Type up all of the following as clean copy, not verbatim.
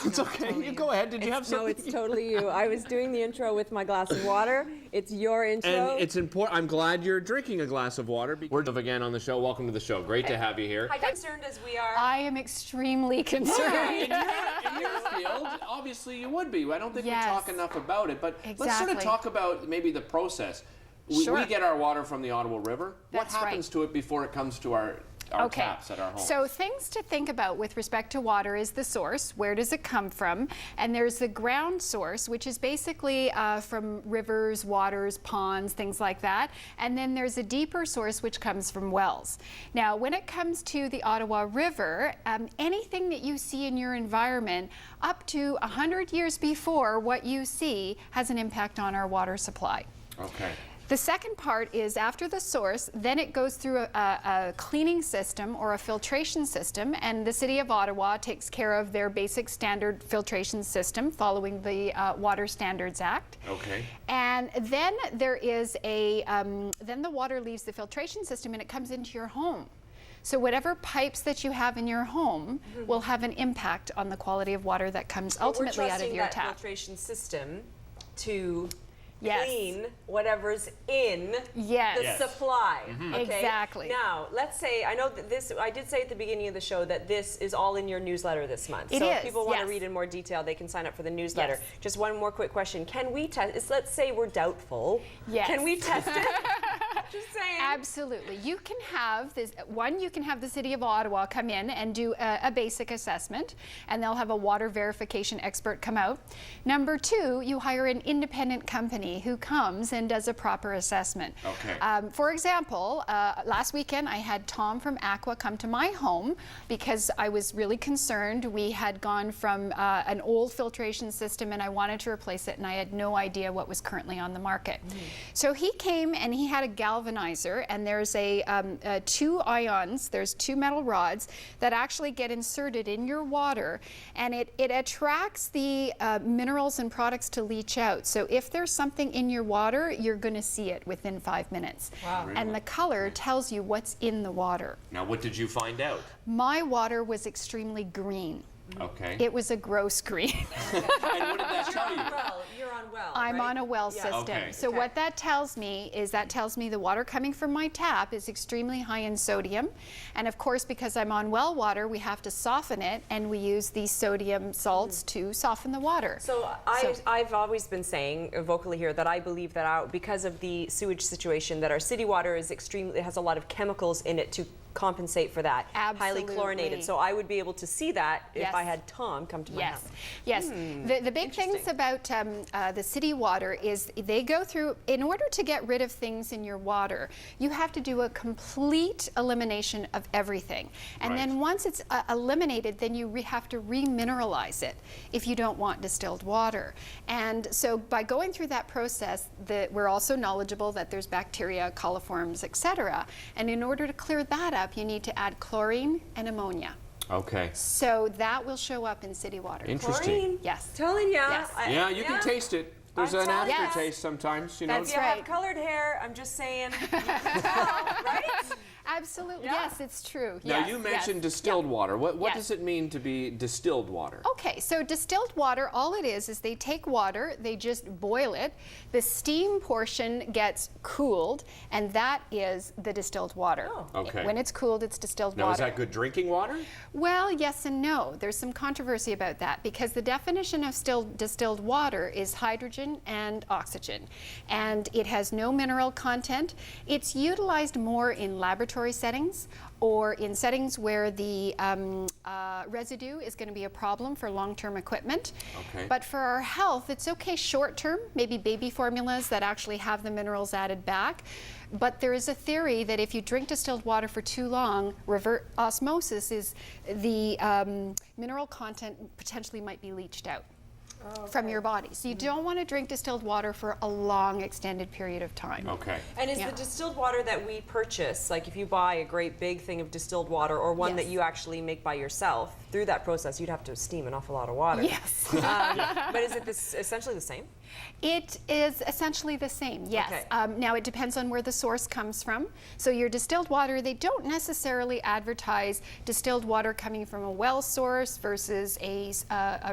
It's okay. You go ahead. Did you have something? No, it's totally you. I was doing the intro with my glass of water. It's your intro. And it's important. I'm glad you're drinking a glass of water. We're again on the show. Welcome to the show. Great to have you here. How concerned as we are. I am extremely concerned. In your field, obviously you would be. I don't think we talk enough about it, but let's sort of talk about maybe the process. We get our water from the Ottawa River. That's what happens to it before it comes to our taps at our home? So things to think about with respect to water is the source. Where does it come from? And there's the ground source, which is basically from rivers, waters, ponds, things like that. And then there's a deeper source, which comes from wells. Now, when it comes to the Ottawa River, anything that you see in your environment up to 100 years before what you see has an impact on our water supply. Okay. The second part is after the source, then it goes through a cleaning system or a filtration system, and the City of Ottawa takes care of their basic standard filtration system following the Water Standards Act. Okay. And then there is then the water leaves the filtration system and it comes into your home. So whatever pipes that you have in your home will have an impact on the quality of water that comes ultimately out of your that tap. Filtration system to clean whatever's in the supply. Okay? Exactly. Now, let's say, I know that this, I did say at the beginning of the show that this is all in your newsletter this month. It so is, if people want to read in more detail, they can sign up for the newsletter. Yes. Just one more quick question. Can we test, let's say we're doubtful. Yes. Can we test it? Just saying. Absolutely. You can have this, you can have the City of Ottawa come in and do a basic assessment, and they'll have a water verification expert come out. Number two, you hire an independent company who comes and does a proper assessment. Okay. For example, last weekend I had Tom from Aqua come to my home because I was really concerned. We had gone from an old filtration system and I wanted to replace it, and I had no idea what was currently on the market. So he came and he had a galvanizer, and there's two ions, there's two metal rods that actually get inserted in your water, and it attracts the minerals and products to leach out. So if there's something in your water, you're going to see it within 5 minutes. Wow. Really? And the color tells you what's in the water. Now, what did you find out? My water was extremely green. Okay. It was a gross green. And what did that tell you? You're on well, I'm right? on a well system. Okay. So what that tells me is the water coming from my tap is extremely high in sodium. And of course, because I'm on well water, we have to soften it, and we use these sodium salts to soften the water. So I've always been saying vocally here that I believe that because of the sewage situation, that our city water is it has a lot of chemicals in it to compensate for that. Absolutely. Highly chlorinated. So I would be able to see that if I had Tom come to my house. Yes. The big things about the city water is they go through, in order to get rid of things in your water, you have to do a complete elimination of everything. And then once it's eliminated, then you have to remineralize it if you don't want distilled water. And so by going through that process, we're also knowledgeable that there's bacteria, coliforms, etc. And in order to clear that up, you need to add chlorine and ammonia. Okay. So that will show up in city water. Interesting. Chlorine. Yes. Telling you. Yes. Yeah, you can taste it. There's an telling you. aftertaste sometimes, you know. That's If you right. have colored hair, I'm just saying, you can tell, right? Absolutely. Yeah. Yes, it's true. Now, Yes, you yes. mentioned distilled water. What Yes. does it mean to be distilled water? Okay, so distilled water, all it is they take water, they just boil it, the steam portion gets cooled, and that is the distilled water. Oh. Okay. When it's cooled, it's distilled Now, water. is that good drinking water? Well, yes and no. There's some controversy about that because the definition of distilled water is hydrogen and oxygen, and it has no mineral content. It's utilized more in laboratory settings or in settings where the residue is going to be a problem for long-term equipment. Okay. But for our health, it's okay short-term, maybe baby formulas that actually have the minerals added back. But there is a theory that if you drink distilled water for too long, osmosis is the mineral content potentially might be leached out from your body. So you don't want to drink distilled water for a long extended period of time. Okay. And is the distilled water that we purchase, like if you buy a great big thing of distilled water or one that you actually make by yourself, through that process you'd have to steam an awful lot of water. Yes. But is it essentially the same? It is essentially the same, yes. Okay. Now it depends on where the source comes from. So your distilled water, they don't necessarily advertise distilled water coming from a well source versus a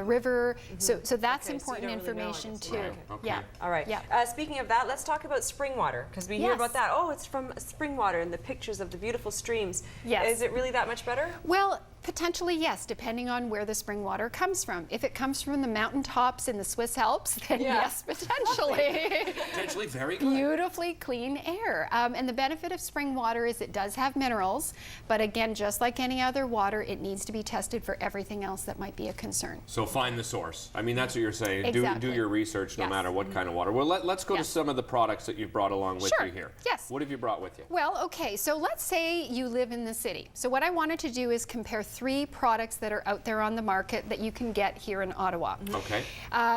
river. So that's important information too. Right. Okay. Yeah. All right. Yeah. Speaking of that, let's talk about spring water, because we hear about that. Oh, it's from spring water and the pictures of the beautiful streams. Yes. Is it really that much better? Well, potentially, yes, depending on where the spring water comes from. If it comes from the mountaintops in the Swiss Alps, then yes, potentially. Potentially very good. Beautifully clean air. And the benefit of spring water is it does have minerals, but again, just like any other water, it needs to be tested for everything else that might be a concern. So find the source. I mean, that's what you're saying. Exactly. Do your research no matter what kind of water. Well, let's go to some of the products that you've brought along with you here. Yes. What have you brought with you? Well, okay, so let's say you live in the city. So what I wanted to do is compare 3 products that are out there on the market that you can get here in Ottawa. Okay.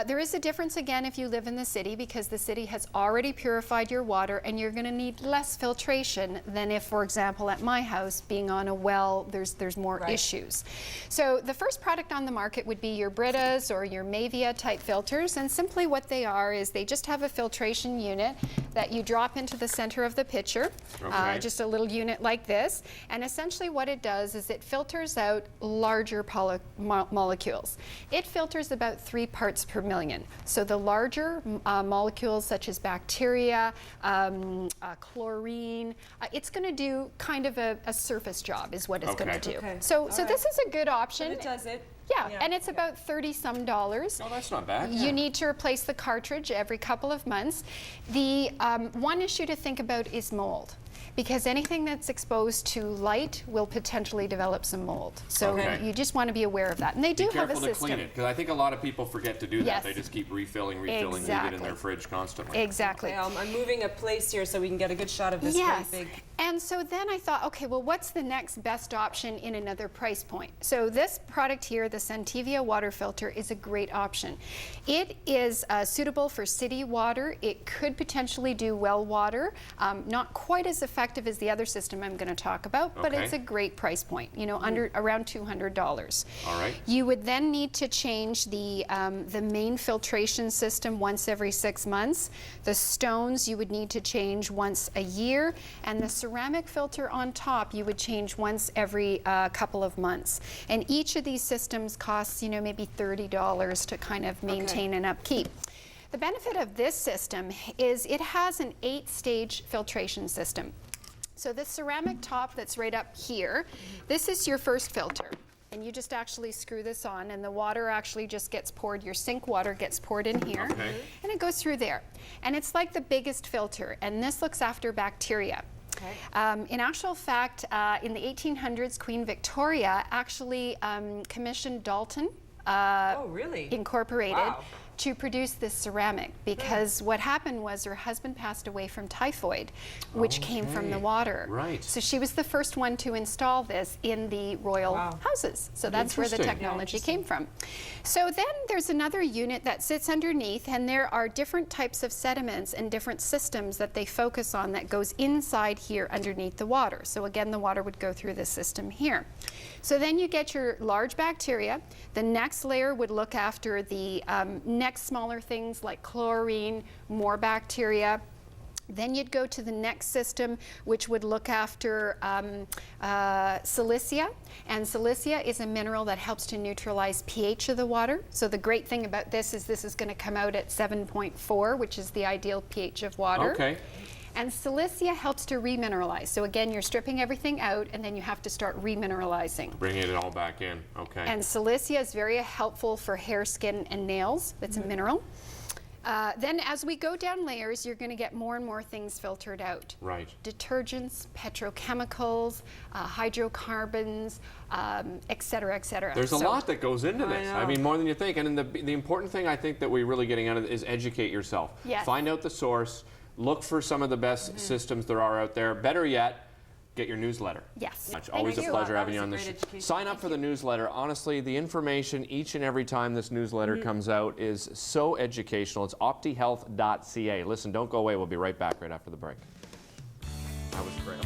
There is a difference again if you live in the city, because the city has already purified your water and you're going to need less filtration than if, for example, at my house, being on a well, there's more issues. So the first product on the market would be your Britas or your Mavia type filters, and simply what they are is they just have a filtration unit that you drop into the center of the pitcher, just a little unit like this, and essentially what it does is it filters out larger molecules. It filters about 3 parts per million. So the larger molecules such as bacteria, chlorine, it's going to do kind of a surface job is what it's going to do. Okay. So this is a good option. But it does it. Yeah, and it's about $30-some. Oh, that's not bad. You need to replace the cartridge every couple of months. The one issue to think about is mold, because anything that's exposed to light will potentially develop some mold. So you just want to be aware of that. And they do have a system. Be careful to clean it, because I think a lot of people forget to do that. Yes. They just keep refilling, leave it in their fridge constantly. Exactly. Okay, I'm moving a place here so we can get a good shot of this Yes. great big. And so then I thought, okay, well, what's the next best option in another price point? So this product here, the Scentivia water filter, is a great option. It is suitable for city water. It could potentially do well water. Not quite as effective as the other system I'm going to talk about, but it's a great price point, you know, around $200. All right. You would then need to change the main filtration system once every 6 months. The stones you would need to change once a year, and the ceramic filter on top you would change once every couple of months. And each of these systems costs, you know, maybe $30 to kind of maintain and upkeep. The benefit of this system is it has an 8-stage filtration system. So this ceramic top that's right up here, this is your first filter. And you just actually screw this on, and the water actually just gets poured, your sink water gets poured in here, and it goes through there. And it's like the biggest filter, and this looks after bacteria. In actual fact, in the 1800s, Queen Victoria actually commissioned Dalton Incorporated to produce this ceramic, because what happened was her husband passed away from typhoid, which came from the water. Right. So she was the first one to install this in the royal houses. So that's where the technology came from. So then there's another unit that sits underneath, and there are different types of sediments and different systems that they focus on that goes inside here underneath the water. So again, the water would go through this system here. So then you get your large bacteria. The next layer would look after the next smaller things like chlorine, more bacteria. Then you'd go to the next system, which would look after silicia. And silicia is a mineral that helps to neutralize pH of the water. So the great thing about this is going to come out at 7.4, which is the ideal pH of water. Okay. And silicia helps to remineralize. So again, you're stripping everything out, and then you have to start remineralizing. Bringing it all back in. Okay. And silicia is very helpful for hair, skin, and nails. It's a mineral. Then as we go down layers, you're going to get more and more things filtered out. Right. Detergents, petrochemicals, hydrocarbons, et cetera, et cetera. There's a lot that goes into this. I mean, more than you think. And the important thing I think that we're really getting out of it is educate yourself. Yes. Find out the source. Look for some of the best systems there are out there. Better yet, get your newsletter. Yes. It's always a pleasure having you on this. Sign up for the newsletter. Honestly, the information each and every time this newsletter comes out is so educational. It's optihealth.ca. Listen, don't go away. We'll be right back right after the break. That was great.